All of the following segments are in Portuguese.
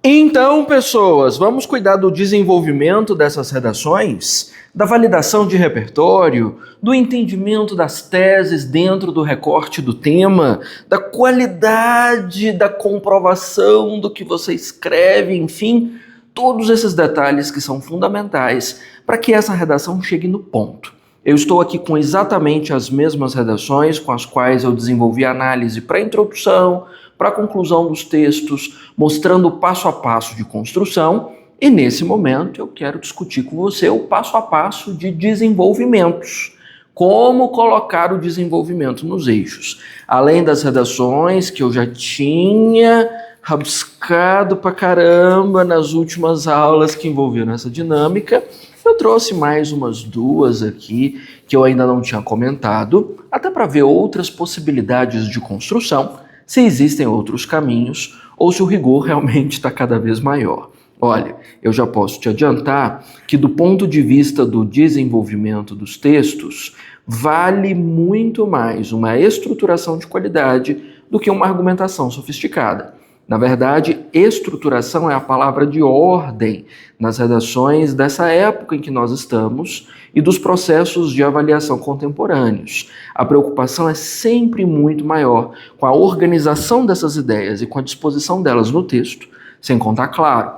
Então, pessoas, vamos cuidar do desenvolvimento dessas redações, da validação de repertório, do entendimento das teses dentro do recorte do tema, da qualidade da comprovação do que você escreve, enfim, todos esses detalhes que são fundamentais para que essa redação chegue no ponto. Eu estou aqui com exatamente as mesmas redações com as quais eu desenvolvi a análise para a introdução, para a conclusão dos textos, mostrando o passo a passo de construção, e nesse momento eu quero discutir com você o passo a passo de desenvolvimentos. Como colocar o desenvolvimento nos eixos. Além das redações que eu já tinha rabiscado pra caramba nas últimas aulas que envolveram essa dinâmica, eu trouxe mais umas duas aqui que eu ainda não tinha comentado, até para ver outras possibilidades de construção, se existem outros caminhos ou se o rigor realmente está cada vez maior. Olha, eu já posso te adiantar que do ponto de vista do desenvolvimento dos textos, vale muito mais uma estruturação de qualidade do que uma argumentação sofisticada. Na verdade, estruturação é a palavra de ordem nas redações dessa época em que nós estamos e dos processos de avaliação contemporâneos. A preocupação é sempre muito maior com a organização dessas ideias e com a disposição delas no texto, sem contar, claro,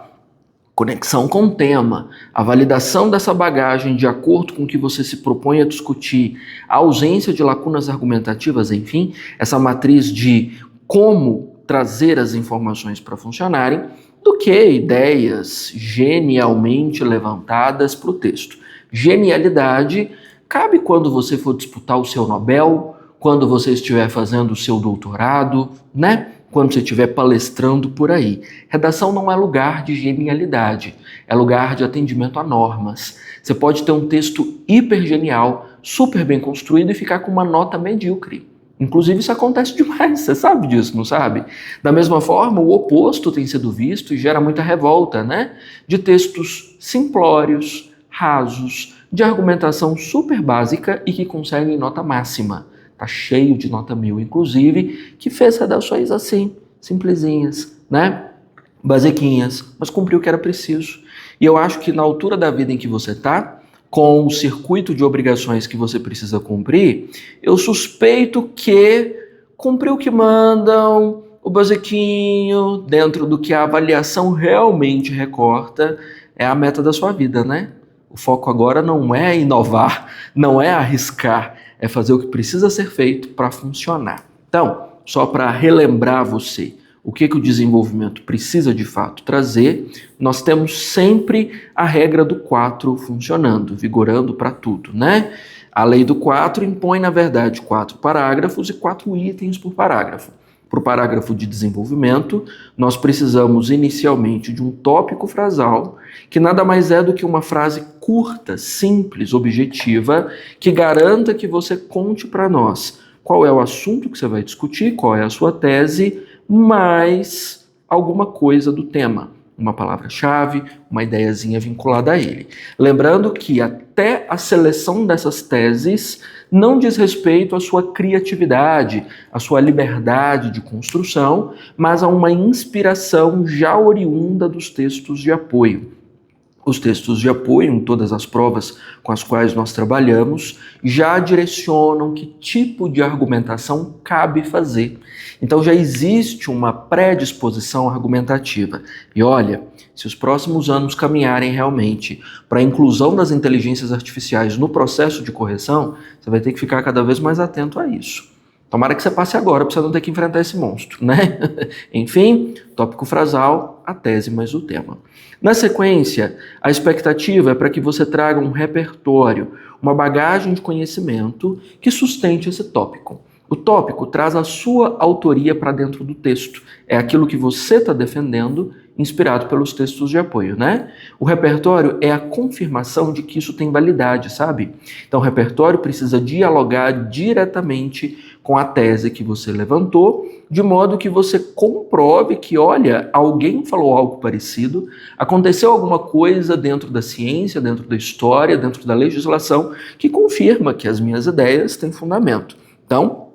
conexão com o tema, a validação dessa bagagem de acordo com o que você se propõe a discutir, a ausência de lacunas argumentativas, enfim, essa matriz de como trazer as informações para funcionarem, do que ideias genialmente levantadas para o texto. Genialidade cabe quando você for disputar o seu Nobel, quando você estiver fazendo o seu doutorado, né? Quando você estiver palestrando por aí. Redação não é lugar de genialidade, é lugar de atendimento a normas. Você pode ter um texto hiper genial, super bem construído e ficar com uma nota medíocre. Inclusive isso acontece demais, você sabe disso, não sabe? Da mesma forma, o oposto tem sido visto e gera muita revolta, né? De textos simplórios, rasos, de argumentação super básica e que conseguem nota máxima. Tá cheio de nota 1000, inclusive, que fez redações assim, simplesinhas, né? Basiquinhas, mas cumpriu o que era preciso. E eu acho que na altura da vida em que você tá, com o circuito de obrigações que você precisa cumprir, eu suspeito que cumprir o que mandam, o basiquinho, dentro do que a avaliação realmente recorta, é a meta da sua vida, né? O foco agora não é inovar, não é arriscar, é fazer o que precisa ser feito para funcionar. Então, só para relembrar você, o que o desenvolvimento precisa de fato trazer, nós temos sempre a regra do 4 funcionando, vigorando para tudo, né? A lei do 4 impõe, na verdade, 4 parágrafos e 4 itens por parágrafo. Para o parágrafo de desenvolvimento, nós precisamos inicialmente de um tópico frasal, que nada mais é do que uma frase curta, simples, objetiva, que garanta que você conte para nós qual é o assunto que você vai discutir, qual é a sua tese, mais alguma coisa do tema, uma palavra-chave, uma ideiazinha vinculada a ele. Lembrando que até a seleção dessas teses não diz respeito à sua criatividade, à sua liberdade de construção, mas a uma inspiração já oriunda dos textos de apoio. Os textos de apoio, em todas as provas com as quais nós trabalhamos, já direcionam que tipo de argumentação cabe fazer. Então já existe uma predisposição argumentativa. E olha, se os próximos anos caminharem realmente para a inclusão das inteligências artificiais no processo de correção, você vai ter que ficar cada vez mais atento a isso. Tomara que você passe agora para você não ter que enfrentar esse monstro, né? Enfim, tópico frasal, a tese mais o tema. Na sequência, a expectativa é para que você traga um repertório, uma bagagem de conhecimento que sustente esse tópico. O tópico traz a sua autoria para dentro do texto. É aquilo que você está defendendo, inspirado pelos textos de apoio, né? O repertório é a confirmação de que isso tem validade, sabe? Então o repertório precisa dialogar diretamente com a tese que você levantou, de modo que você comprove que, olha, alguém falou algo parecido, aconteceu alguma coisa dentro da ciência, dentro da história, dentro da legislação, que confirma que as minhas ideias têm fundamento. Então,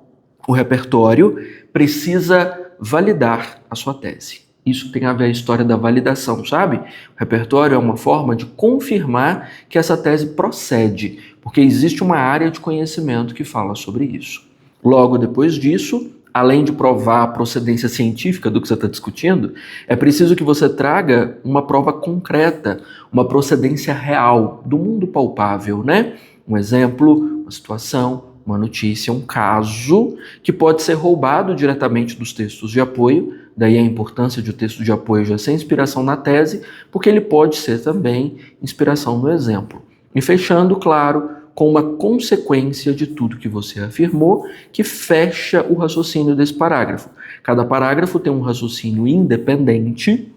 o repertório precisa validar a sua tese. Isso tem a ver a história da validação, sabe? O repertório é uma forma de confirmar que essa tese procede, porque existe uma área de conhecimento que fala sobre isso. Logo depois disso, além de provar a procedência científica do que você está discutindo, é preciso que você traga uma prova concreta, uma procedência real, do mundo palpável, né? Um exemplo, uma situação, uma notícia, um caso que pode ser roubado diretamente dos textos de apoio, daí a importância de o texto de apoio já ser inspiração na tese, porque ele pode ser também inspiração no exemplo. E fechando, claro, com uma consequência de tudo que você afirmou, que fecha o raciocínio desse parágrafo. Cada parágrafo tem um raciocínio independente,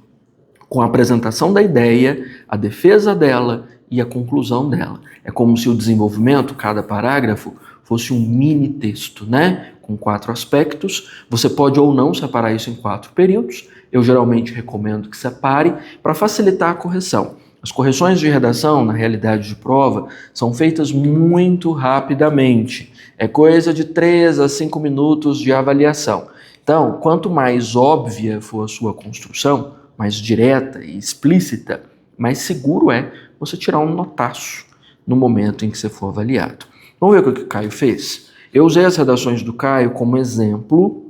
com a apresentação da ideia, a defesa dela e a conclusão dela. É como se o desenvolvimento, cada parágrafo, fosse um mini texto, né? Com 4 aspectos. Você pode ou não separar isso em 4 períodos. Eu geralmente recomendo que separe para facilitar a correção. As correções de redação, na realidade de prova, são feitas muito rapidamente. É coisa de 3 a 5 minutos de avaliação. Então, quanto mais óbvia for a sua construção, mais direta e explícita, mais seguro é você tirar um notaço no momento em que você for avaliado. Vamos ver o que o Caio fez? Eu usei as redações do Caio como exemplo,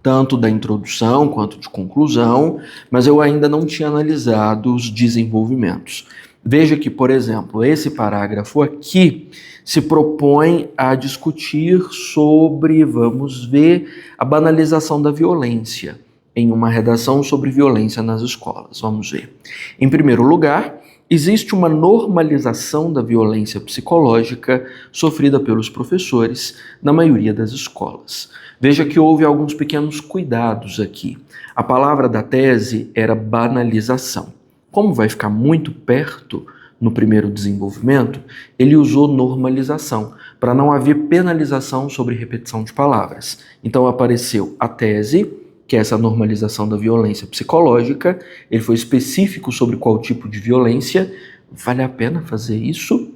tanto da introdução quanto de conclusão, mas eu ainda não tinha analisado os desenvolvimentos. Veja que, por exemplo, esse parágrafo aqui se propõe a discutir sobre, vamos ver, a banalização da violência, em uma redação sobre violência nas escolas. Vamos ver. Em primeiro lugar, existe uma normalização da violência psicológica sofrida pelos professores na maioria das escolas. Veja que houve alguns pequenos cuidados aqui. A palavra da tese era banalização. Como vai ficar muito perto no primeiro desenvolvimento, ele usou normalização, para não haver penalização sobre repetição de palavras. Então apareceu a tese, que é essa normalização da violência psicológica, ele foi específico sobre qual tipo de violência, vale a pena fazer isso,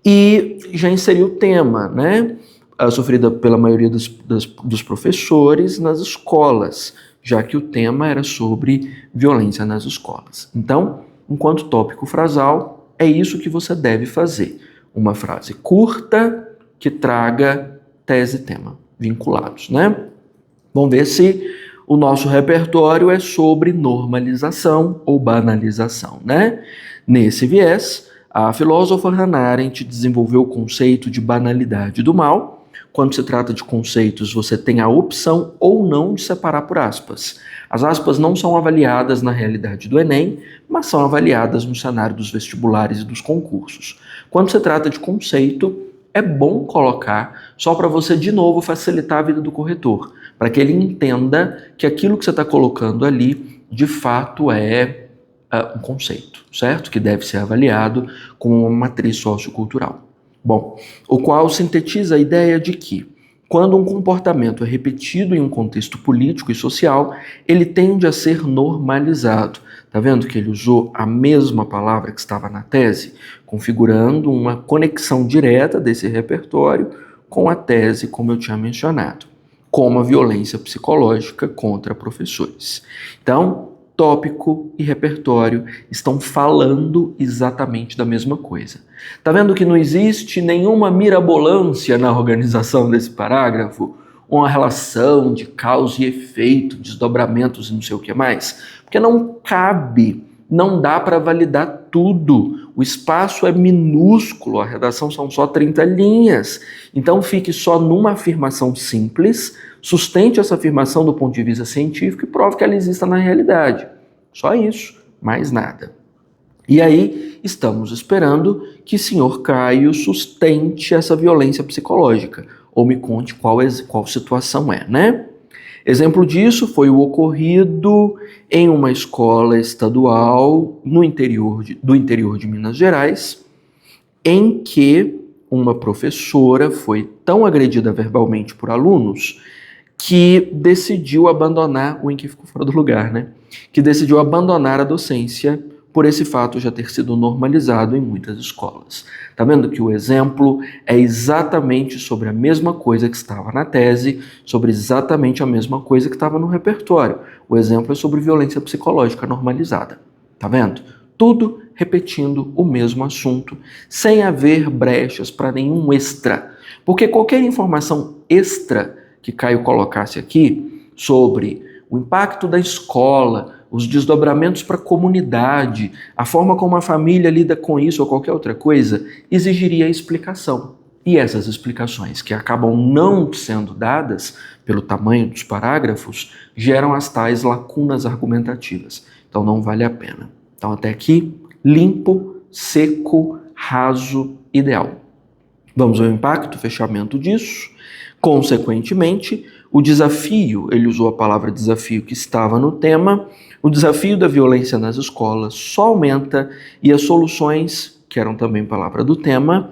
e já inseriu o tema, né? Sofrida pela maioria dos professores nas escolas, já que o tema era sobre violência nas escolas. Então, enquanto tópico frasal, é isso que você deve fazer. Uma frase curta que traga tese e tema vinculados, né? Vamos ver se o nosso repertório é sobre normalização ou banalização, né? Nesse viés, a filósofa Hannah Arendt desenvolveu o conceito de banalidade do mal. Quando se trata de conceitos, você tem a opção ou não de separar por aspas. As aspas não são avaliadas na realidade do Enem, mas são avaliadas no cenário dos vestibulares e dos concursos. Quando se trata de conceito, é bom colocar só para você, de novo, facilitar a vida do corretor, para que ele entenda que aquilo que você está colocando ali, de fato, é um conceito, certo? Que deve ser avaliado com uma matriz sociocultural. Bom, o qual sintetiza a ideia de que, quando um comportamento é repetido em um contexto político e social, ele tende a ser normalizado. Tá vendo que ele usou a mesma palavra que estava na tese, configurando uma conexão direta desse repertório com a tese, como eu tinha mencionado, como a violência psicológica contra professores. Então, tópico e repertório estão falando exatamente da mesma coisa. Tá vendo que não existe nenhuma mirabolância na organização desse parágrafo? Uma relação de causa e efeito, desdobramentos e não sei o que mais? Porque não cabe, não dá para validar tudo. O espaço é minúsculo, a redação são só 30 linhas. Então fique só numa afirmação simples, sustente essa afirmação do ponto de vista científico e prove que ela exista na realidade. Só isso, mais nada. E aí, estamos esperando que o senhor Caio sustente essa violência psicológica, ou me conte qual situação é, né? Exemplo disso foi o ocorrido em uma escola estadual do interior de Minas Gerais, em que uma professora foi tão agredida verbalmente por alunos que decidiu abandonar, o em que ficou fora do lugar, né? Que decidiu abandonar a docência por esse fato já ter sido normalizado em muitas escolas. Tá vendo que o exemplo é exatamente sobre a mesma coisa que estava na tese, sobre exatamente a mesma coisa que estava no repertório. O exemplo é sobre violência psicológica normalizada. Tá vendo? Tudo repetindo o mesmo assunto, sem haver brechas para nenhum extra. Porque qualquer informação extra que Caio colocasse aqui sobre o impacto da escola, os desdobramentos para a comunidade, a forma como a família lida com isso ou qualquer outra coisa, exigiria explicação. E essas explicações, que acabam não sendo dadas pelo tamanho dos parágrafos, geram as tais lacunas argumentativas. Então não vale a pena. Então até aqui, limpo, seco, raso, ideal. Vamos ao impacto, fechamento disso. Consequentemente, o desafio, ele usou a palavra desafio que estava no tema, o desafio da violência nas escolas só aumenta e as soluções, que eram também palavra do tema,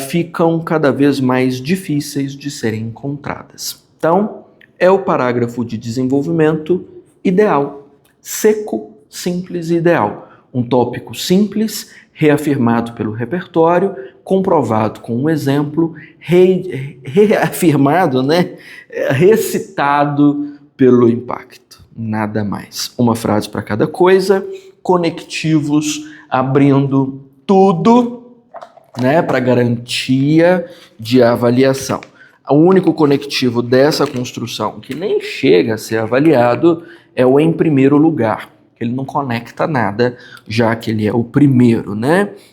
ficam cada vez mais difíceis de serem encontradas. Então, é o parágrafo de desenvolvimento ideal, seco, simples e ideal. Um tópico simples, reafirmado pelo repertório, comprovado com um exemplo, reafirmado, recitado pelo impacto. Nada mais. Uma frase para cada coisa, conectivos, abrindo tudo, para garantia de avaliação. O único conectivo dessa construção que nem chega a ser avaliado é o em primeiro lugar. Ele não conecta nada, já que ele é o primeiro,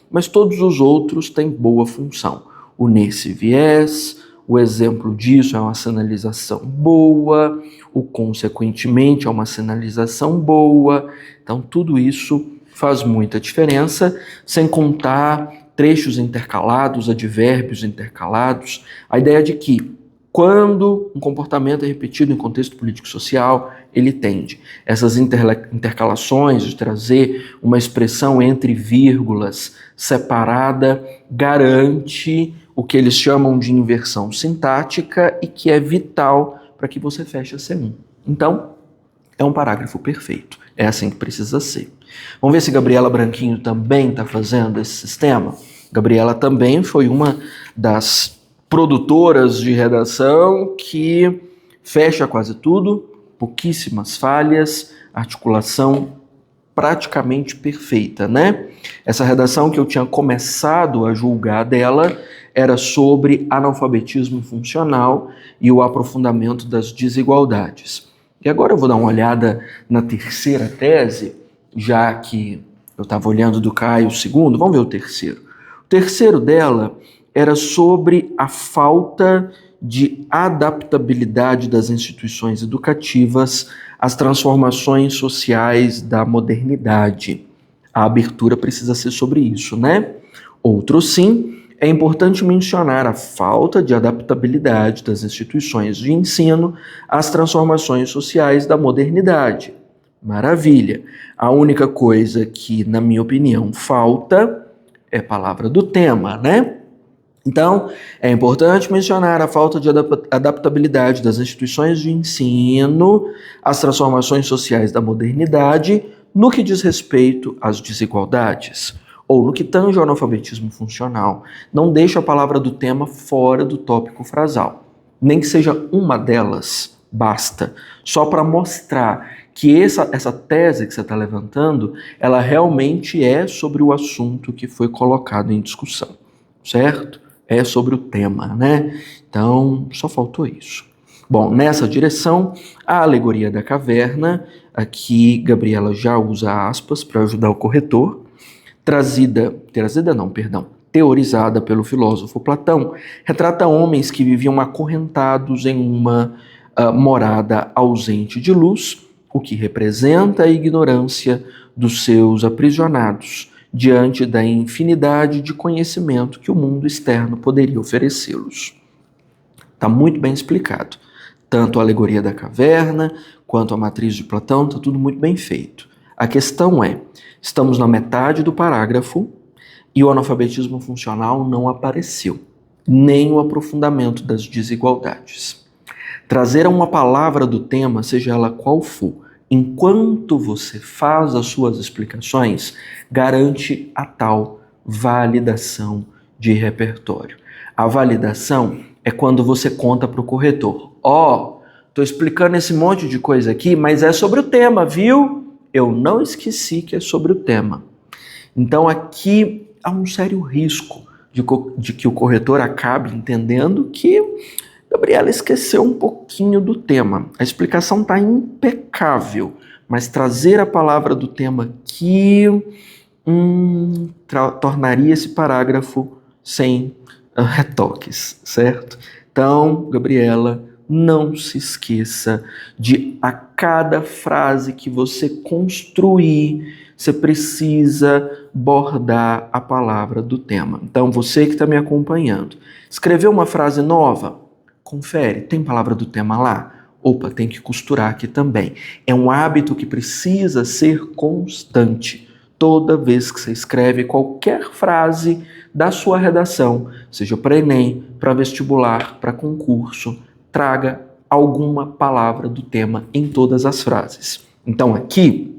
Mas todos os outros têm boa função. O nesse viés, o exemplo disso é uma sinalização boa, o consequentemente é uma sinalização boa. Então tudo isso faz muita diferença, sem contar trechos intercalados, advérbios intercalados. A ideia de que quando um comportamento é repetido em contexto político-social, ele tende. Essas intercalações de trazer uma expressão entre vírgulas separada garante o que eles chamam de inversão sintática e que é vital para que você feche a C1. Então, é um parágrafo perfeito. É assim que precisa ser. Vamos ver se Gabriela Branquinho também está fazendo esse sistema? Gabriela também foi uma das produtoras de redação que fecha quase tudo, pouquíssimas falhas, articulação praticamente perfeita, Essa redação que eu tinha começado a julgar dela era sobre analfabetismo funcional e o aprofundamento das desigualdades. E agora eu vou dar uma olhada na terceira tese, já que eu estava olhando do Caio o segundo, vamos ver o terceiro. O terceiro dela era sobre a falta de adaptabilidade das instituições educativas às transformações sociais da modernidade. A abertura precisa ser sobre isso, Outro sim, é importante mencionar a falta de adaptabilidade das instituições de ensino às transformações sociais da modernidade. Maravilha! A única coisa que, na minha opinião, falta é a palavra do tema, Então, é importante mencionar a falta de adaptabilidade das instituições de ensino às transformações sociais da modernidade no que diz respeito às desigualdades, ou no que tange ao analfabetismo funcional. Não deixa a palavra do tema fora do tópico frasal. Nem que seja uma delas, basta. Só para mostrar que essa tese que você está levantando, ela realmente é sobre o assunto que foi colocado em discussão, certo? É sobre o tema, Então, só faltou isso. Bom, nessa direção, a alegoria da caverna, aqui Gabriela já usa aspas para ajudar o corretor, teorizada pelo filósofo Platão, retrata homens que viviam acorrentados em uma morada ausente de luz, o que representa a ignorância dos seus aprisionados, diante da infinidade de conhecimento que o mundo externo poderia oferecê-los. Está muito bem explicado. Tanto a alegoria da caverna, quanto a matriz de Platão, está tudo muito bem feito. A questão é, estamos na metade do parágrafo e o analfabetismo funcional não apareceu, nem o aprofundamento das desigualdades. Trazer uma palavra do tema, seja ela qual for, enquanto você faz as suas explicações, garante a tal validação de repertório. A validação é quando você conta para o corretor: estou explicando esse monte de coisa aqui, mas é sobre o tema, viu? Eu não esqueci que é sobre o tema. Então aqui há um sério risco de que o corretor acabe entendendo que Gabriela esqueceu um pouquinho do tema. A explicação está impecável, mas trazer a palavra do tema aqui tornaria esse parágrafo sem retoques, certo? Então, Gabriela, não se esqueça de, a cada frase que você construir, você precisa bordar a palavra do tema. Então, você que está me acompanhando, escreveu uma frase nova? Confere, tem palavra do tema lá? Opa, tem que costurar aqui também. É um hábito que precisa ser constante. Toda vez que você escreve qualquer frase da sua redação, seja para Enem, para vestibular, para concurso, traga alguma palavra do tema em todas as frases. Então aqui,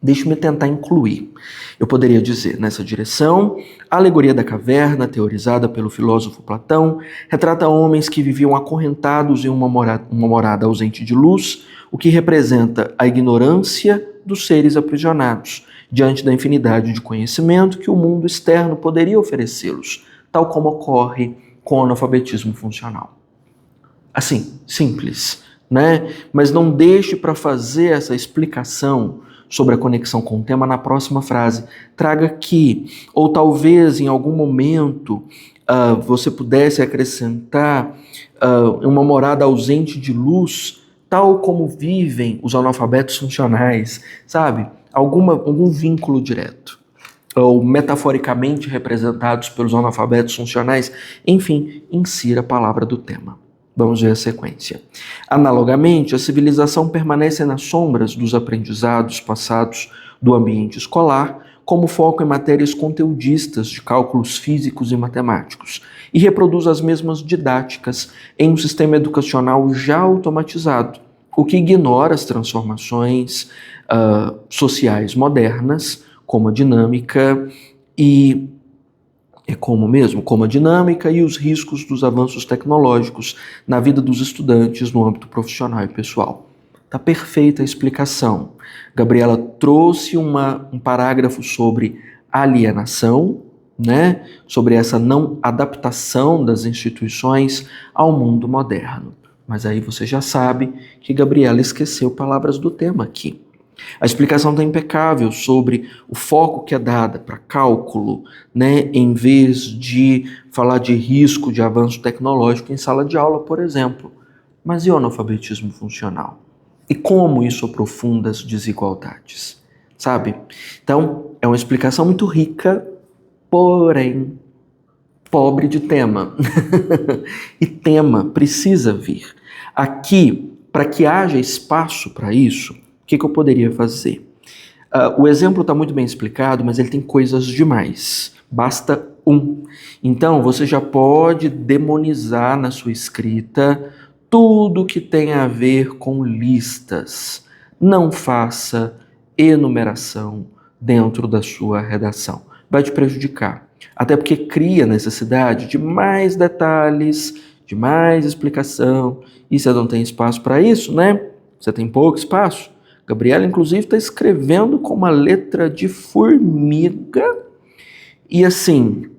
deixe-me tentar incluir. Eu poderia dizer, nessa direção, a alegoria da caverna, teorizada pelo filósofo Platão, retrata homens que viviam acorrentados em uma morada ausente de luz, o que representa a ignorância dos seres aprisionados, diante da infinidade de conhecimento que o mundo externo poderia oferecê-los, tal como ocorre com o analfabetismo funcional. Assim, simples, né? Mas não deixe para fazer essa explicação sobre a conexão com o tema na próxima frase. Traga aqui, ou talvez em algum momento você pudesse acrescentar uma morada ausente de luz, tal como vivem os analfabetos funcionais, sabe? Algum vínculo direto, ou metaforicamente representados pelos analfabetos funcionais. Enfim, insira a palavra do tema. Vamos ver a sequência. Analogamente, a civilização permanece nas sombras dos aprendizados passados do ambiente escolar, como foco em matérias conteudistas de cálculos físicos e matemáticos, e reproduz as mesmas didáticas em um sistema educacional já automatizado, o que ignora as transformações sociais modernas, como a dinâmica e os riscos dos avanços tecnológicos na vida dos estudantes no âmbito profissional e pessoal. Está perfeita a explicação. Gabriela trouxe um parágrafo sobre alienação, né? Sobre essa não adaptação das instituições ao mundo moderno. Mas aí você já sabe que Gabriela esqueceu palavras do tema aqui. A explicação está impecável sobre o foco que é dado para cálculo, né, em vez de falar de risco de avanço tecnológico em sala de aula, por exemplo. Mas e o analfabetismo funcional? E como isso aprofunda as desigualdades? Sabe? Então, é uma explicação muito rica, porém pobre de tema. E tema precisa vir. Aqui, para que haja espaço para isso, o que eu poderia fazer? O exemplo está muito bem explicado, mas ele tem coisas demais. Basta um. Então, você já pode demonizar na sua escrita tudo que tem a ver com listas. Não faça enumeração dentro da sua redação. Vai te prejudicar. Até porque cria necessidade de mais detalhes, de mais explicação. E você não tem espaço para isso, né? Você tem pouco espaço. Gabriela, inclusive, está escrevendo com uma letra de formiga e, assim,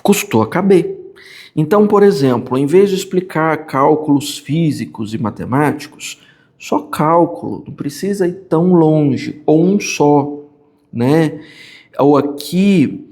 custou a caber. Então, por exemplo, em vez de explicar cálculos físicos e matemáticos, só cálculo, não precisa ir tão longe, ou um só, né? Ou aqui,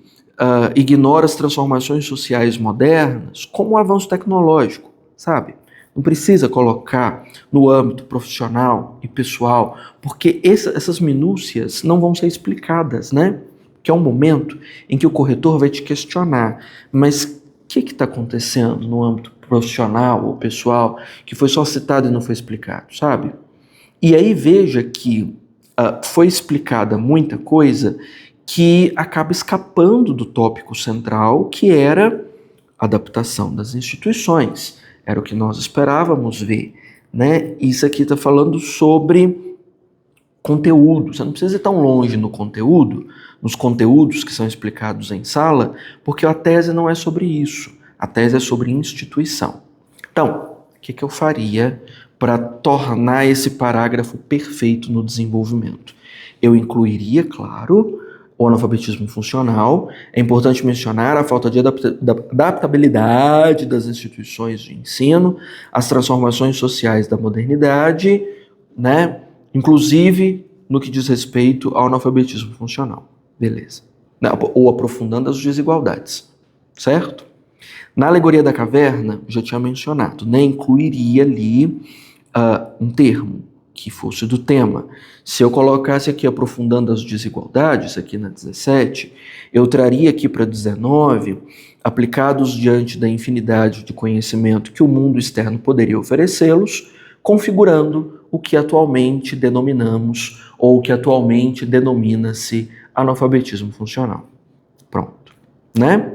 ignora as transformações sociais modernas como o avanço tecnológico, sabe? Não precisa colocar no âmbito profissional e pessoal, porque essas minúcias não vão ser explicadas, né? Que é um momento em que o corretor vai te questionar, mas o que está acontecendo no âmbito profissional ou pessoal que foi só citado e não foi explicado, sabe? E aí veja que foi explicada muita coisa que acaba escapando do tópico central, que era a adaptação das instituições. Era o que nós esperávamos ver né? Isso aqui está falando sobre conteúdo. Você não precisa ir tão longe no conteúdo, nos conteúdos que são explicados em sala, porque a tese não é sobre isso. A tese é sobre instituição. Então, o que eu faria para tornar esse parágrafo perfeito no desenvolvimento? Eu incluiria, claro, o analfabetismo funcional. É importante mencionar a falta de adaptabilidade das instituições de ensino, as transformações sociais da modernidade, né? Inclusive no que diz respeito ao analfabetismo funcional. Beleza. Ou aprofundando as desigualdades, certo? Na alegoria da caverna, já tinha mencionado, né? Incluiria ali um termo que fosse do tema. Se eu colocasse aqui aprofundando as desigualdades, aqui na 17, eu traria aqui para 19, aplicados diante da infinidade de conhecimento que o mundo externo poderia oferecê-los, configurando o que atualmente denominamos, ou o que atualmente denomina-se analfabetismo funcional. Pronto, né?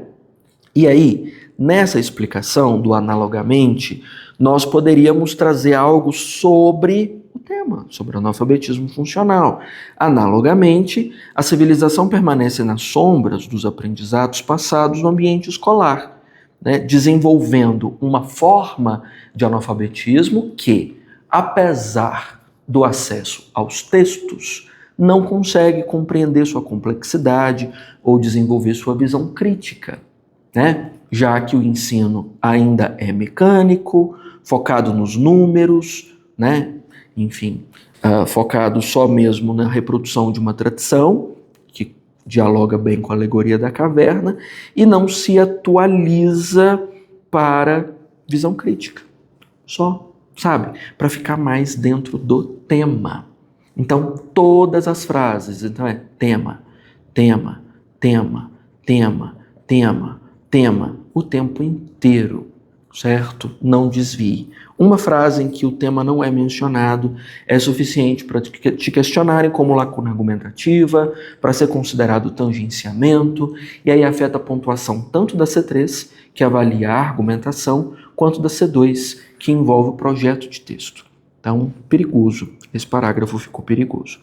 E aí, nessa explicação do analogamente, nós poderíamos trazer algo sobre o tema, sobre o analfabetismo funcional. Analogamente, a civilização permanece nas sombras dos aprendizados passados no ambiente escolar, né, desenvolvendo uma forma de analfabetismo que, apesar do acesso aos textos, não consegue compreender sua complexidade ou desenvolver sua visão crítica, né? Já que o ensino ainda é mecânico, focado nos números, né? Enfim, focado só mesmo na reprodução de uma tradição, que dialoga bem com a alegoria da caverna, e não se atualiza para visão crítica. Só, sabe? Para ficar mais dentro do tema. Então, todas as frases, então é tema, tema, tema, tema, tema, tema, o tempo inteiro, certo? Não desvie. Uma frase em que o tema não é mencionado é suficiente para te questionarem como lacuna argumentativa, para ser considerado tangenciamento, e aí afeta a pontuação tanto da C3, que avalia a argumentação, quanto da C2, que envolve o projeto de texto. Então, perigoso. Esse parágrafo ficou perigoso.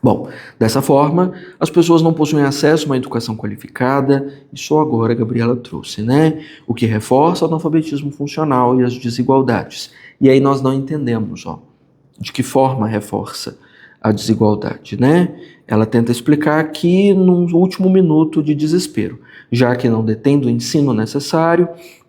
Bom, dessa forma, as pessoas não possuem acesso a uma educação qualificada, e só agora a Gabriela trouxe, né? O que reforça o analfabetismo funcional e as desigualdades. E aí nós não entendemos, de que forma reforça a desigualdade, né? Ela tenta explicar aqui num último minuto de desespero, já que não detém do ensino necessário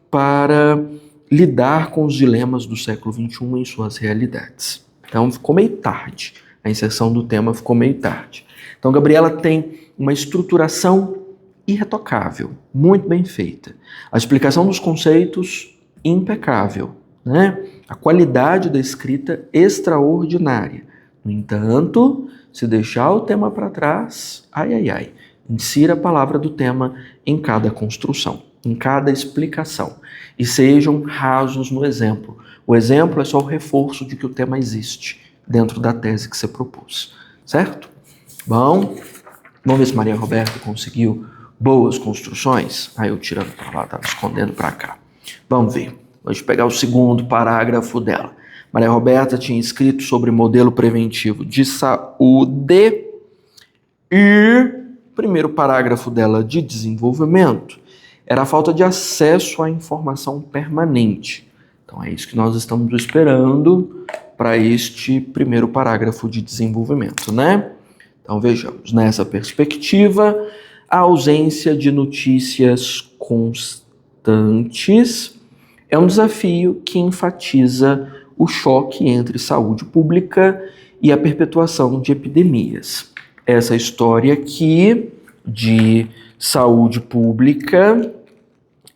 para lidar com os dilemas do século XXI em suas realidades. Então ficou meio tarde. A inserção do tema ficou meio tarde. Então, Gabriela tem uma estruturação irretocável, muito bem feita. A explicação dos conceitos, impecável, né? A qualidade da escrita, extraordinária. No entanto, se deixar o tema para trás, insira a palavra do tema em cada construção, em cada explicação. E sejam rasos no exemplo. O exemplo é só o reforço de que o tema existe dentro da tese que você propôs, certo? Bom, vamos ver se Maria Roberta conseguiu boas construções. Aí eu tirando para lá, estava escondendo para cá. Vamos ver. Vamos pegar o segundo parágrafo dela. Maria Roberta tinha escrito sobre modelo preventivo de saúde e o primeiro parágrafo dela de desenvolvimento era a falta de acesso à informação permanente. Então é isso que nós estamos esperando para este primeiro parágrafo de desenvolvimento, né? Então vejamos, nessa perspectiva, a ausência de notícias constantes é um desafio que enfatiza o choque entre saúde pública e a perpetuação de epidemias. Essa história aqui de saúde pública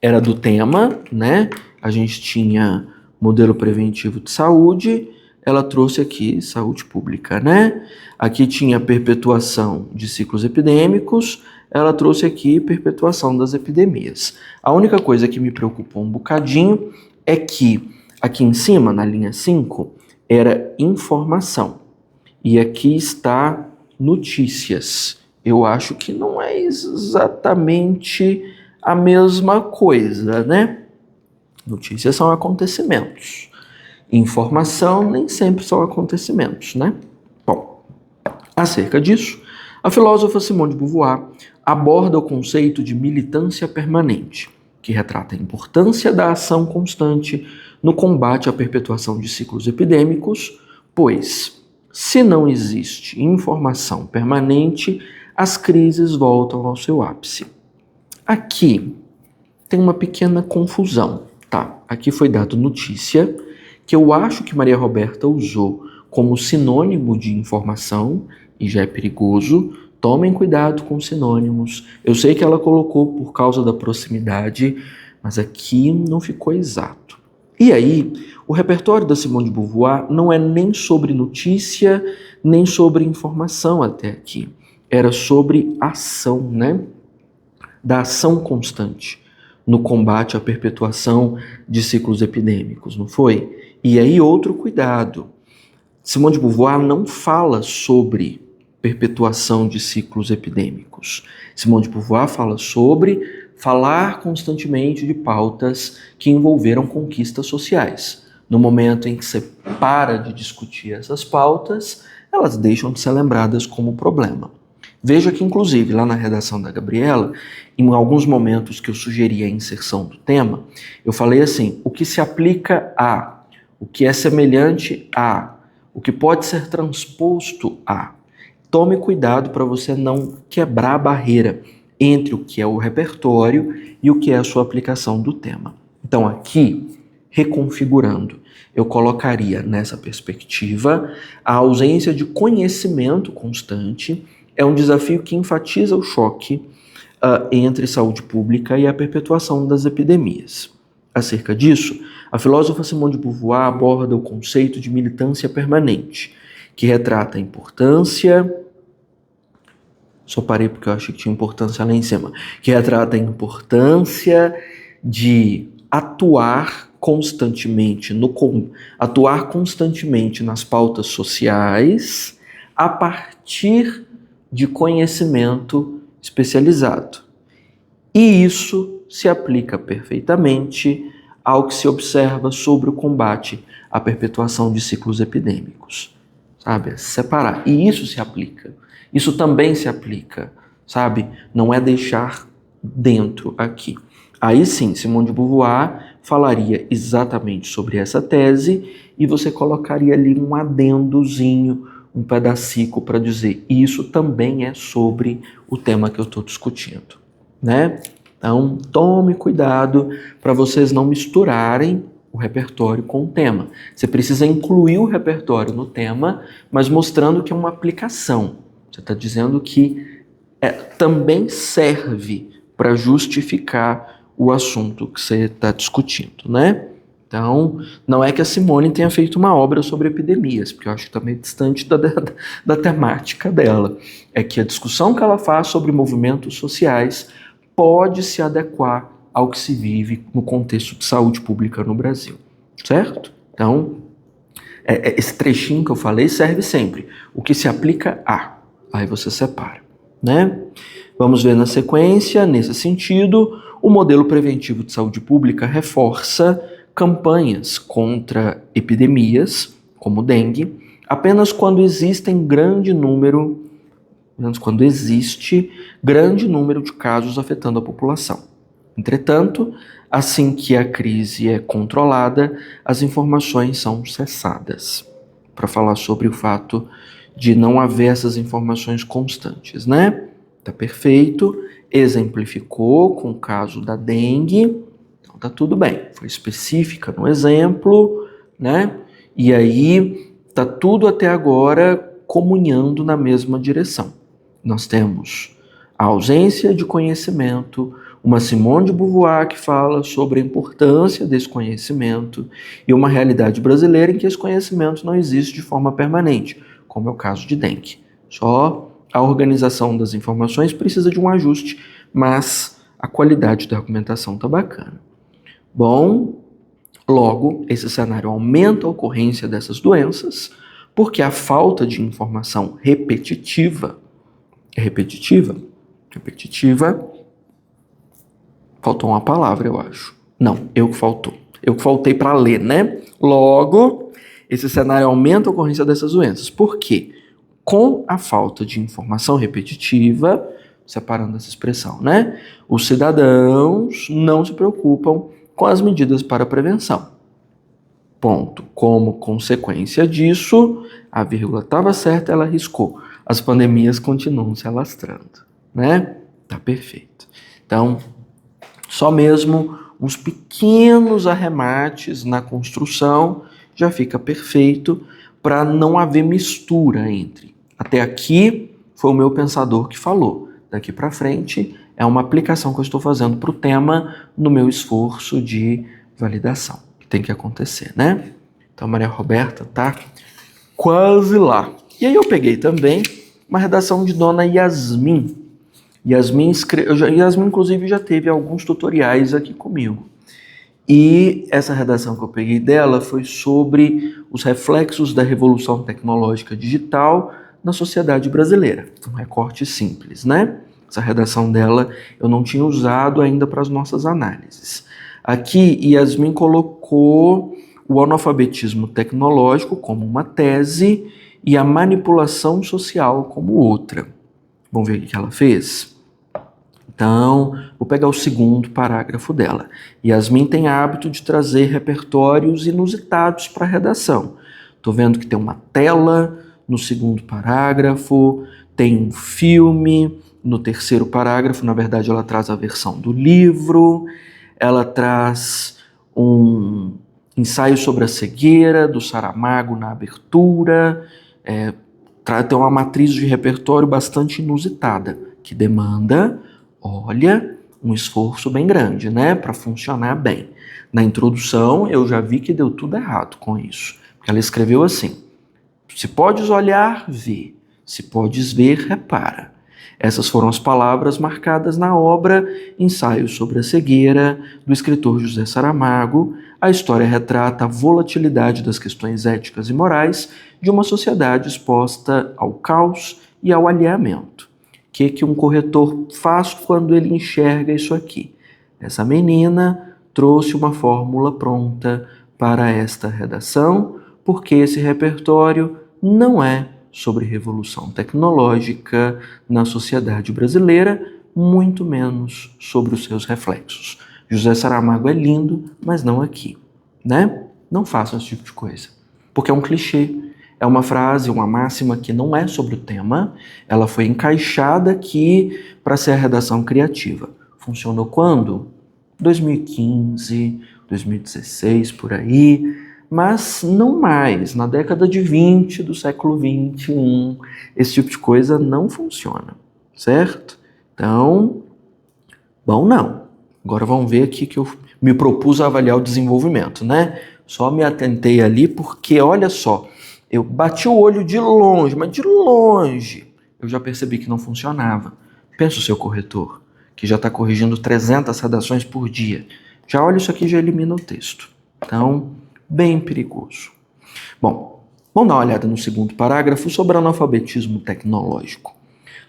era do tema, né? A gente tinha modelo preventivo de saúde, ela trouxe aqui saúde pública, né? Aqui tinha perpetuação de ciclos epidêmicos, ela trouxe aqui perpetuação das epidemias. A única coisa que me preocupou um bocadinho é que aqui em cima, na linha 5, era informação. E aqui está notícias. Eu acho que não é exatamente a mesma coisa, né? Notícias são acontecimentos. Informação nem sempre são acontecimentos, né? Bom, acerca disso, a filósofa Simone de Beauvoir aborda o conceito de militância permanente, que retrata a importância da ação constante no combate à perpetuação de ciclos epidêmicos, pois, se não existe informação permanente, as crises voltam ao seu ápice. Aqui tem uma pequena confusão, tá? Aqui foi dado notícia que eu acho que Maria Roberta usou como sinônimo de informação, e já é perigoso. Tomem cuidado com sinônimos. Eu sei que ela colocou por causa da proximidade, mas aqui não ficou exato. E aí, o repertório da Simone de Beauvoir não é nem sobre notícia, nem sobre informação até aqui. Era sobre ação, né? Da ação constante no combate à perpetuação de ciclos epidêmicos, não foi? E aí, outro cuidado. Simone de Beauvoir não fala sobre perpetuação de ciclos epidêmicos. Simone de Beauvoir fala sobre falar constantemente de pautas que envolveram conquistas sociais. No momento em que você para de discutir essas pautas, elas deixam de ser lembradas como problema. Veja que, inclusive, lá na redação da Gabriela, em alguns momentos que eu sugeri a inserção do tema, eu falei assim, o que se aplica a, o que é semelhante a, o que pode ser transposto a. Tome cuidado para você não quebrar a barreira entre o que é o repertório e o que é a sua aplicação do tema. Então aqui, reconfigurando, eu colocaria nessa perspectiva a ausência de conhecimento constante é um desafio que enfatiza o choque entre saúde pública e a perpetuação das epidemias. Acerca disso, a filósofa Simone de Beauvoir aborda o conceito de militância permanente, que retrata a importância... Só parei porque eu achei que tinha importância lá em cima. Que retrata a importância de atuar constantemente nas pautas sociais a partir de conhecimento especializado. E isso se aplica perfeitamente ao que se observa sobre o combate à perpetuação de ciclos epidêmicos. Sabe? Separar. E isso se aplica. Isso também se aplica, sabe? Não é deixar dentro aqui. Aí sim, Simone de Beauvoir falaria exatamente sobre essa tese e você colocaria ali um adendozinho, um pedacico para dizer isso também é sobre o tema que eu estou discutindo, né? Então, tome cuidado para vocês não misturarem o repertório com o tema. Você precisa incluir o repertório no tema, mas mostrando que é uma aplicação. Você está dizendo que também serve para justificar o assunto que você está discutindo, né? Então, não é que a Simone tenha feito uma obra sobre epidemias, porque eu acho que está meio distante da temática dela. É que a discussão que ela faz sobre movimentos sociais pode se adequar ao que se vive no contexto de saúde pública no Brasil, certo? Então, esse trechinho que eu falei serve sempre. O que se aplica a... Aí você separa, né? Vamos ver na sequência, nesse sentido, o modelo preventivo de saúde pública reforça campanhas contra epidemias, como dengue, apenas quando existe grande número de casos afetando a população. Entretanto, assim que a crise é controlada, as informações são cessadas. Para falar sobre o fato de não haver essas informações constantes, né? Tá perfeito, exemplificou com o caso da dengue, então tá tudo bem, foi específica no exemplo, né? E aí tá tudo até agora comunhando na mesma direção. Nós temos a ausência de conhecimento, uma Simone de Beauvoir que fala sobre a importância desse conhecimento e uma realidade brasileira em que esse conhecimento não existe de forma permanente, como é o caso de dengue. Só a organização das informações precisa de um ajuste, mas a qualidade da argumentação está bacana. Bom, logo, esse cenário aumenta a ocorrência dessas doenças, porque a falta de informação repetitiva, faltou uma palavra, eu acho. Não, eu que faltei para ler, né? Logo, esse cenário aumenta a ocorrência dessas doenças. Por quê? Com a falta de informação repetitiva, separando essa expressão, né? Os cidadãos não se preocupam com as medidas para a prevenção. Ponto. Como consequência disso, a vírgula estava certa, ela riscou. As pandemias continuam se alastrando, né? Tá perfeito. Então, só mesmo uns pequenos arremates na construção já fica perfeito para não haver mistura entre. Até aqui foi o meu pensador que falou. Daqui para frente é uma aplicação que eu estou fazendo para o tema no meu esforço de validação, que tem que acontecer, né? Então, Maria Roberta tá quase lá. E aí eu peguei também uma redação de Dona Yasmin. Yasmin, inclusive, já teve alguns tutoriais aqui comigo. E essa redação que eu peguei dela foi sobre os reflexos da revolução tecnológica digital na sociedade brasileira. Um recorte simples, né? Essa redação dela eu não tinha usado ainda para as nossas análises. Aqui, Yasmin colocou o analfabetismo tecnológico como uma tese e a manipulação social como outra. Vamos ver o que ela fez? Então, vou pegar o segundo parágrafo dela. Yasmin tem hábito de trazer repertórios inusitados para a redação. Estou vendo que tem uma tela no segundo parágrafo, tem um filme no terceiro parágrafo. Na verdade, ela traz a versão do livro, ela traz um ensaio sobre a cegueira do Saramago na abertura, tem uma matriz de repertório bastante inusitada, que demanda, olha, um esforço bem grande, né, para funcionar bem. Na introdução, eu já vi que deu tudo errado com isso, porque ela escreveu assim: se podes olhar, vê, se podes ver, repara. Essas foram as palavras marcadas na obra Ensaio sobre a Cegueira, do escritor José Saramago. A história retrata a volatilidade das questões éticas e morais de uma sociedade exposta ao caos e ao alheamento. O que um corretor faz quando ele enxerga isso aqui? Essa menina trouxe uma fórmula pronta para esta redação, porque esse repertório não é sobre revolução tecnológica na sociedade brasileira, muito menos sobre os seus reflexos. José Saramago é lindo, mas não aqui, né? Não façam esse tipo de coisa, porque é um clichê, é uma frase, uma máxima que não é sobre o tema, ela foi encaixada aqui para ser a redação criativa. Funcionou quando? 2015, 2016, por aí, mas não mais. Na década de 20 do século 21, esse tipo de coisa não funciona, certo? Então, bom, não. Agora vamos ver aqui que eu me propus a avaliar o desenvolvimento, né? Só me atentei ali porque, olha só, eu bati o olho de longe, mas de longe eu já percebi que não funcionava. Pensa o seu corretor, que já está corrigindo 300 redações por dia. Já olha isso aqui e já elimina o texto. Então, bem perigoso. Bom, vamos dar uma olhada no segundo parágrafo sobre analfabetismo tecnológico.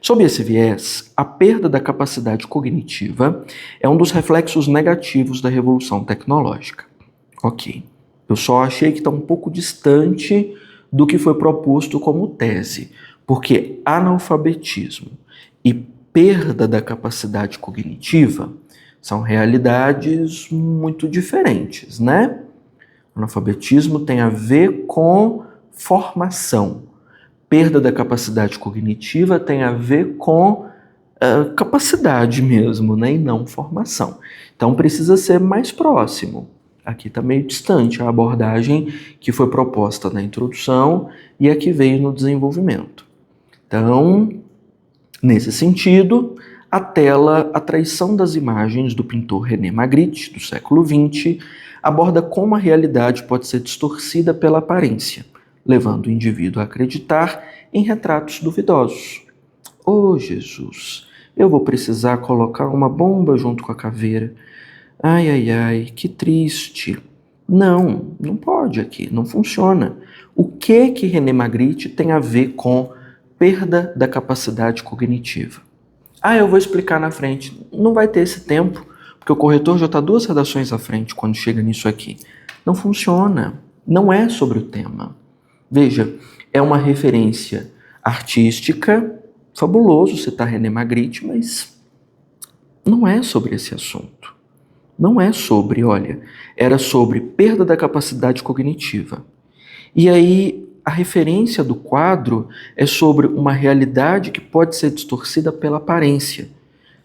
Sob esse viés, a perda da capacidade cognitiva é um dos reflexos negativos da revolução tecnológica. Ok, eu só achei que está um pouco distante do que foi proposto como tese, porque analfabetismo e perda da capacidade cognitiva são realidades muito diferentes, né? O analfabetismo tem a ver com formação. Perda da capacidade cognitiva tem a ver com capacidade mesmo, né? E não formação. Então precisa ser mais próximo. Aqui está meio distante a abordagem que foi proposta na introdução e a que veio no desenvolvimento. Então, nesse sentido, a tela A Traição das Imagens, do pintor René Magritte, do século XX, aborda como a realidade pode ser distorcida pela aparência, levando o indivíduo a acreditar em retratos duvidosos. Oh, Jesus, eu vou precisar colocar uma bomba junto com a caveira. Ai, ai, ai, que triste. Não pode aqui, não funciona. O que René Magritte tem a ver com perda da capacidade cognitiva? Eu vou explicar na frente. Não vai ter esse tempo, porque o corretor já está 2 redações à frente quando chega nisso aqui. Não funciona. Não é sobre o tema. Veja, é uma referência artística, fabuloso citar René Magritte, mas não é sobre esse assunto. Não é sobre, olha, era sobre perda da capacidade cognitiva. E aí, a referência do quadro é sobre uma realidade que pode ser distorcida pela aparência.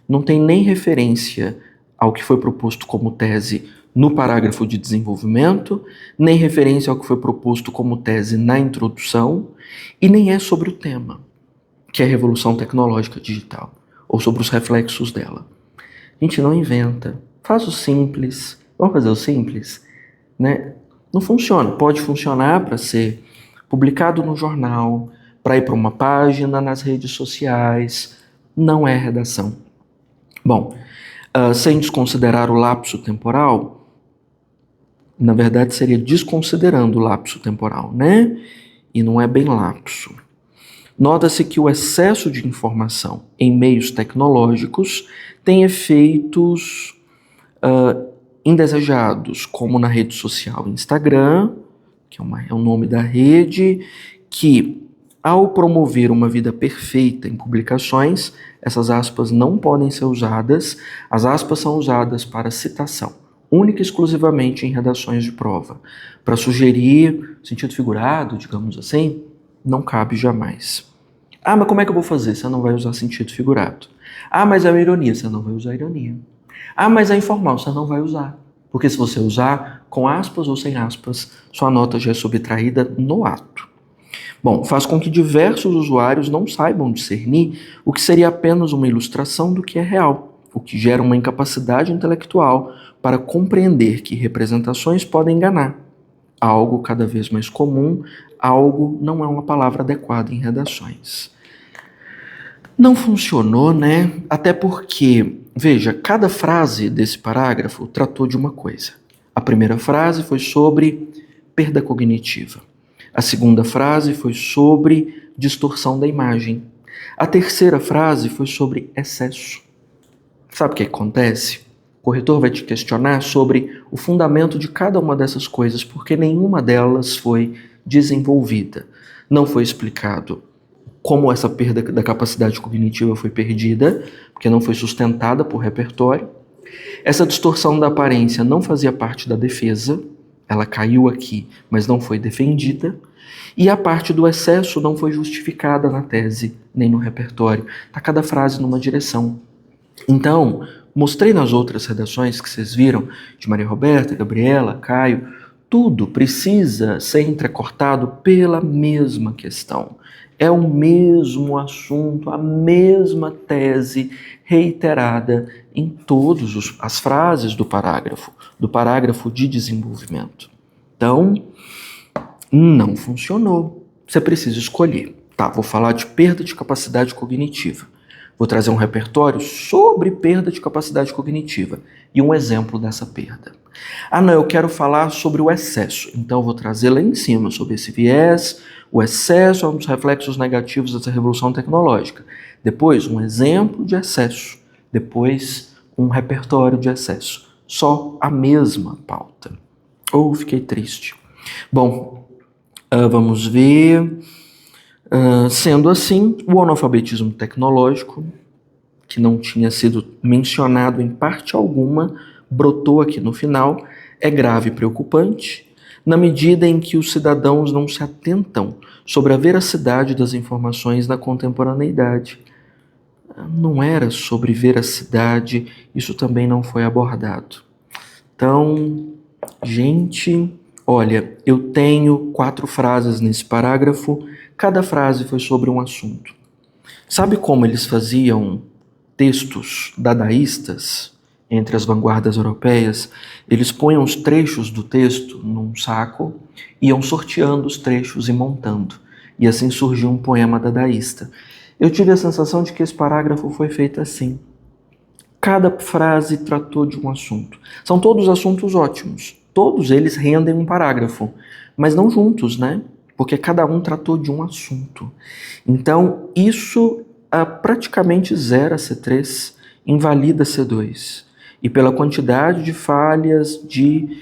Não tem nem referência ao que foi proposto como tese no parágrafo de desenvolvimento, nem referência ao que foi proposto como tese na introdução, e nem é sobre o tema, que é a revolução tecnológica digital, ou sobre os reflexos dela. A gente não inventa, faz o simples. Vamos fazer o simples? Né? Não funciona. Pode funcionar para ser publicado no jornal, para ir para uma página nas redes sociais. Não é redação. Bom, sem desconsiderar o lapso temporal, na verdade seria desconsiderando o lapso temporal, né? E não é bem lapso. Nota-se que o excesso de informação em meios tecnológicos tem efeitos indesejados, como na rede social Instagram, que é o nome da rede, que ao promover uma vida perfeita em publicações, essas aspas não podem ser usadas, as aspas são usadas para citação, única e exclusivamente em redações de prova. Para sugerir sentido figurado, digamos assim, não cabe jamais. Ah, mas como é que eu vou fazer? Você não vai usar sentido figurado. Ah, mas é uma ironia, você não vai usar ironia. Ah, mas é informal, você não vai usar. Porque se você usar com aspas ou sem aspas, sua nota já é subtraída no ato. Bom, faz com que diversos usuários não saibam discernir o que seria apenas uma ilustração do que é real, o que gera uma incapacidade intelectual para compreender que representações podem enganar. Algo cada vez mais comum, algo não é uma palavra adequada em redações. Não funcionou, né? Até porque, veja, cada frase desse parágrafo tratou de uma coisa. A primeira frase foi sobre perda cognitiva. A segunda frase foi sobre distorção da imagem. A terceira frase foi sobre excesso. Sabe o que acontece? O corretor vai te questionar sobre o fundamento de cada uma dessas coisas, porque nenhuma delas foi desenvolvida. Não foi explicado como essa perda da capacidade cognitiva foi perdida, porque não foi sustentada por repertório. Essa distorção da aparência não fazia parte da defesa, ela caiu aqui, mas não foi defendida. E a parte do excesso não foi justificada na tese, nem no repertório. Está cada frase numa direção. Então, mostrei nas outras redações que vocês viram, de Maria Roberta, Gabriela, Caio, tudo precisa ser entrecortado pela mesma questão. É o mesmo assunto, a mesma tese reiterada em todas as frases do parágrafo de desenvolvimento. Então, não funcionou. Você precisa escolher. Tá, vou falar de perda de capacidade cognitiva. Vou trazer um repertório sobre perda de capacidade cognitiva e um exemplo dessa perda. Ah, não, eu quero falar sobre o excesso. Então eu vou trazer lá em cima sobre esse viés. O excesso é um dos reflexos negativos dessa revolução tecnológica. Depois, um exemplo de excesso. Depois, um repertório de excesso. Só a mesma pauta. Fiquei triste. Bom, vamos ver. Sendo assim, o analfabetismo tecnológico, que não tinha sido mencionado em parte alguma, brotou aqui no final, é grave e preocupante, na medida em que os cidadãos não se atentam sobre a veracidade das informações na contemporaneidade. Não era sobre veracidade, isso também não foi abordado. Então, gente, olha, eu tenho 4 frases nesse parágrafo, cada frase foi sobre um assunto. Sabe como eles faziam textos dadaístas entre as vanguardas europeias? Eles punham os trechos do texto num saco, iam sorteando os trechos e montando. E assim surgiu um poema dadaísta. Eu tive a sensação de que esse parágrafo foi feito assim. Cada frase tratou de um assunto. São todos assuntos ótimos. Todos eles rendem um parágrafo, mas não juntos, né? Porque cada um tratou de um assunto. Então, isso praticamente zera C3, invalida C2. E pela quantidade de falhas, de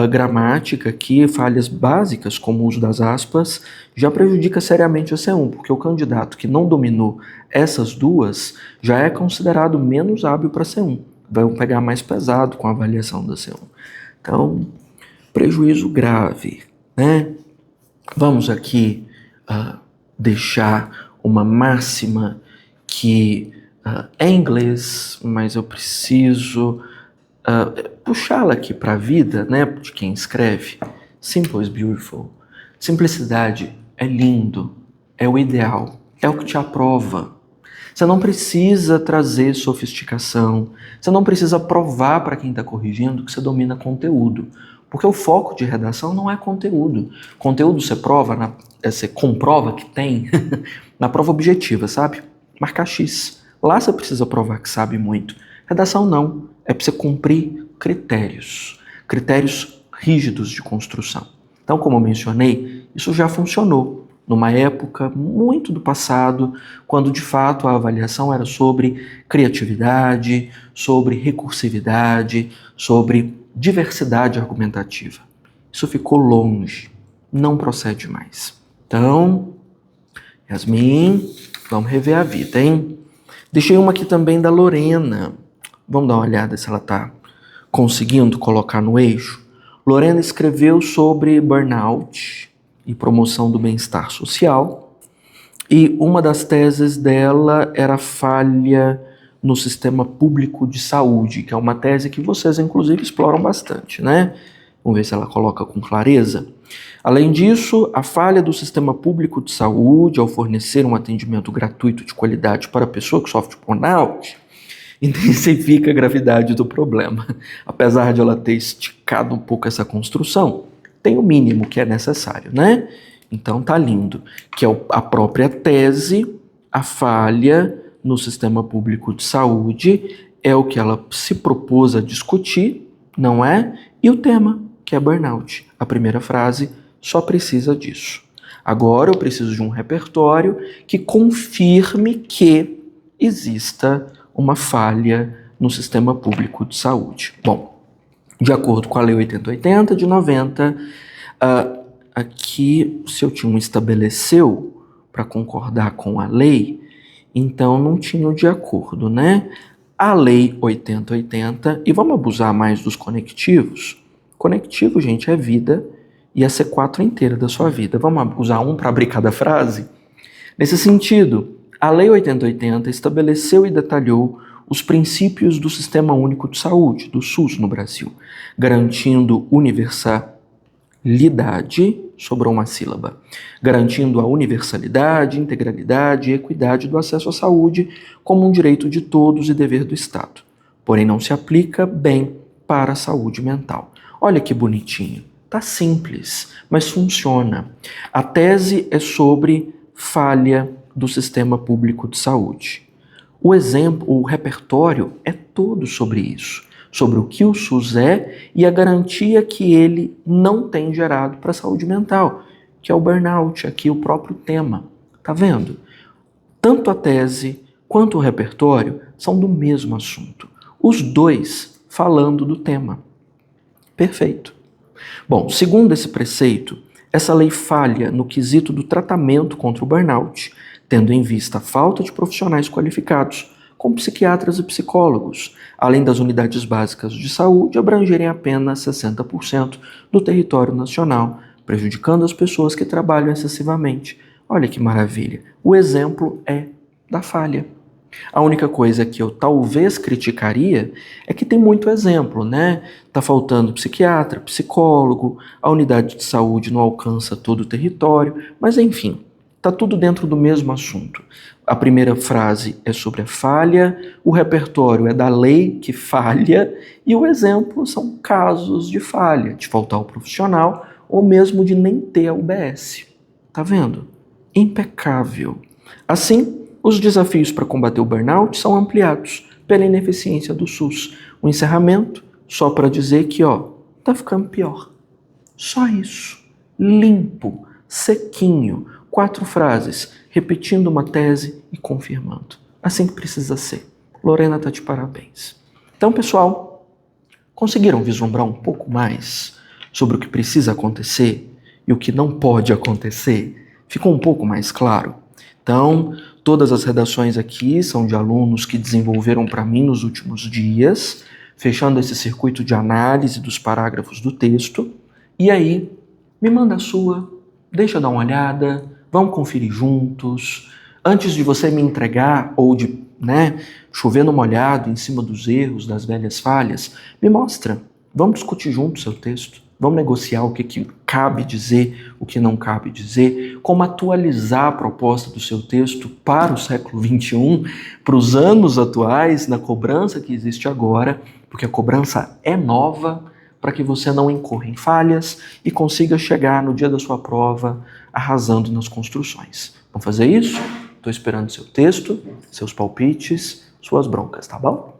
gramática aqui, falhas básicas, como o uso das aspas, já prejudica seriamente a C1, porque o candidato que não dominou essas duas já é considerado menos hábil para C1. Vai pegar mais pesado com a avaliação da C1. Então, prejuízo grave, né? Vamos aqui deixar uma máxima que é em inglês, mas eu preciso puxá-la aqui para a vida, né, de quem escreve. Simple is beautiful. Simplicidade é lindo, é o ideal, é o que te aprova. Você não precisa trazer sofisticação, você não precisa provar para quem está corrigindo que você domina conteúdo, porque o foco de redação não é conteúdo. Conteúdo você comprova que tem na prova objetiva, sabe? Marcar X. Lá você precisa provar que sabe muito. Redação não. É para você cumprir critérios rígidos de construção. Então, como eu mencionei, isso já funcionou numa época muito do passado, quando de fato a avaliação era sobre criatividade, sobre recursividade, sobre diversidade argumentativa. Isso ficou longe, não procede mais. Então, Yasmin, vamos rever a vida, hein? Deixei uma aqui também da Lorena. Vamos dar uma olhada se ela está conseguindo colocar no eixo. Lorena escreveu sobre burnout e promoção do bem-estar social. E uma das teses dela era falha no sistema público de saúde, que é uma tese que vocês, inclusive, exploram bastante, né? Vamos ver se ela coloca com clareza. Além disso, a falha do sistema público de saúde ao fornecer um atendimento gratuito de qualidade para a pessoa que sofre de burnout intensifica a gravidade do problema. Apesar de ela ter esticado um pouco essa construção, tem o mínimo que é necessário, né? Então tá lindo, que é a própria tese, a falha no sistema público de saúde, é o que ela se propôs a discutir, não é? E o tema, que é burnout. A primeira frase só precisa disso. Agora eu preciso de um repertório que confirme que exista uma falha no sistema público de saúde. Bom, de acordo com a Lei 8080 de 90, aqui o seu time estabeleceu para concordar com a lei, então não tinha o de acordo, né? A Lei 8080, e vamos abusar mais dos conectivos? Conectivo, gente, é vida e a C4 inteira da sua vida. Vamos usar um para abrir cada frase? Nesse sentido, a Lei 8080 estabeleceu e detalhou os princípios do Sistema Único de Saúde, do SUS no Brasil, garantindo universalidade, sobrou uma sílaba, garantindo a universalidade, integralidade e equidade do acesso à saúde como um direito de todos e dever do Estado. Porém, não se aplica bem para a saúde mental. Olha que bonitinho. Tá simples, mas funciona. A tese é sobre falha do sistema público de saúde. O repertório é todo sobre isso, sobre o que o SUS é e a garantia que ele não tem gerado para a saúde mental, que é o burnout, aqui o próprio tema. Tá vendo? Tanto a tese quanto o repertório são do mesmo assunto, os dois falando do tema. Perfeito. Bom, segundo esse preceito, essa lei falha no quesito do tratamento contra o burnout, tendo em vista a falta de profissionais qualificados, como psiquiatras e psicólogos, além das unidades básicas de saúde abrangerem apenas 60% do território nacional, prejudicando as pessoas que trabalham excessivamente. Olha que maravilha. O exemplo é da falha. A única coisa que eu talvez criticaria é que tem muito exemplo, né? Tá faltando psiquiatra, psicólogo, a unidade de saúde não alcança todo o território, mas enfim, tá tudo dentro do mesmo assunto. A primeira frase é sobre a falha, o repertório é da lei que falha e o exemplo são casos de falha, de faltar o profissional ou mesmo de nem ter a UBS. Tá vendo? Impecável. Assim, os desafios para combater o burnout são ampliados pela ineficiência do SUS. O encerramento, só para dizer que, tá ficando pior. Só isso. Limpo, sequinho, 4 frases, repetindo uma tese e confirmando. Assim que precisa ser. Lorena tá de parabéns. Então, pessoal, conseguiram vislumbrar um pouco mais sobre o que precisa acontecer e o que não pode acontecer? Ficou um pouco mais claro? Então, todas as redações aqui são de alunos que desenvolveram para mim nos últimos dias, fechando esse circuito de análise dos parágrafos do texto. E aí, me manda a sua, deixa eu dar uma olhada, vamos conferir juntos. Antes de você me entregar ou de, chover no molhado em cima dos erros, das velhas falhas, me mostra. Vamos discutir junto o seu texto. Vamos negociar o que cabe dizer, o que não cabe dizer, como atualizar a proposta do seu texto para o século XXI, para os anos atuais, na cobrança que existe agora, porque a cobrança é nova, para que você não incorra em falhas e consiga chegar no dia da sua prova arrasando nas construções. Vamos fazer isso? Estou esperando seu texto, seus palpites, suas broncas, tá bom?